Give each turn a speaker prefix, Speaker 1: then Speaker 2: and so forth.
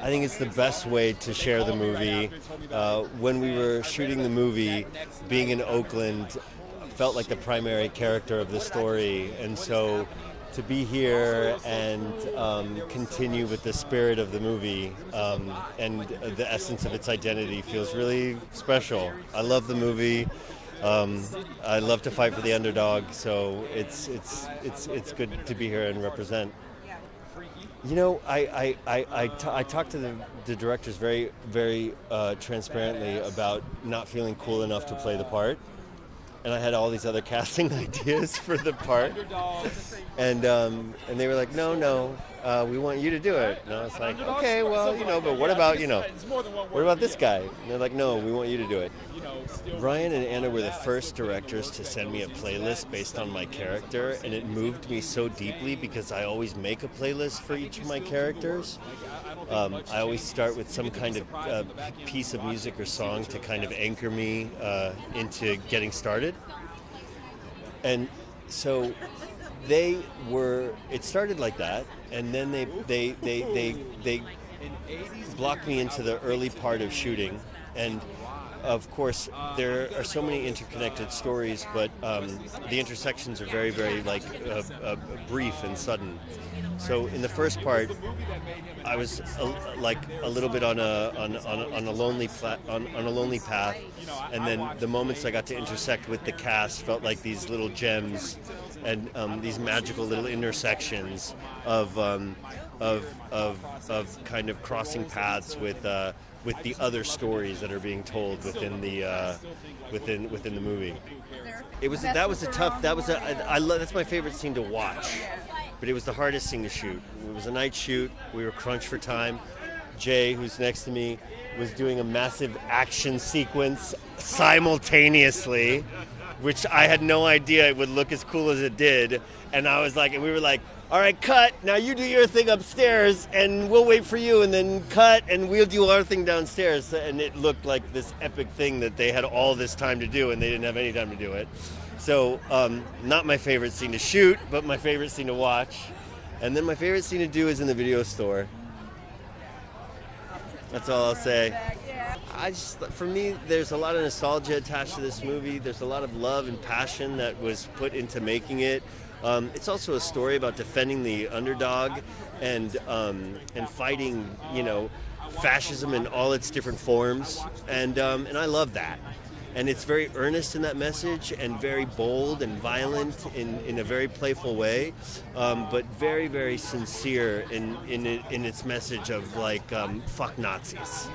Speaker 1: I think it's the best way to share the movie. When we were shooting the movie, being in Oakland felt like the primary character of the story, and so to be here and continue with the spirit of the movie and the essence of its identity feels really special. I love the movie. I love to fight for the underdog, so it's good to be here and represent. You know, I talked to the directors very transparently about not feeling cool enough to play the part, and I had all these other casting ideas for the part, and they were like, no, we want you to do it. And I was like, okay, well, but what about what about this guy? And they're like, no, we want you to do it. Ryan and Anna were the first directors to send me a playlist based on my character, and it moved me so deeply because I always make a playlist for each of my characters. I always start with some kind of piece of music or song to kind of anchor me into getting started. And so it started like that, and then they blocked me into the early part of shooting, and of course, there are so many interconnected stories, but the intersections are very, very brief and sudden. So in the first part, I was a little bit on a lonely path, and then the moments I got to intersect with the cast felt like these little gems and these magical little intersections of kind of crossing paths with the other stories that are being told within the movie. That's my favorite scene to watch, but it was the hardest scene to shoot. It was a night shoot. We were crunched for time. Jay, who's next to me, was doing a massive action sequence simultaneously, which I had no idea it would look as cool as it did. And we were like, all right, cut. Now you do your thing upstairs, and we'll wait for you, and then cut, and we'll do our thing downstairs. And it looked like this epic thing that they had all this time to do, and they didn't have any time to do it. So, not my favorite scene to shoot, but my favorite scene to watch. And then my favorite scene to do is in the video store. That's all I'll say. For me, there's a lot of nostalgia attached to this movie. There's a lot of love and passion that was put into making it. It's also a story about defending the underdog and fighting, fascism in all its different forms, and I love that. And it's very earnest in that message, and very bold and violent in a very playful way, but very, very sincere in its message of fuck Nazis.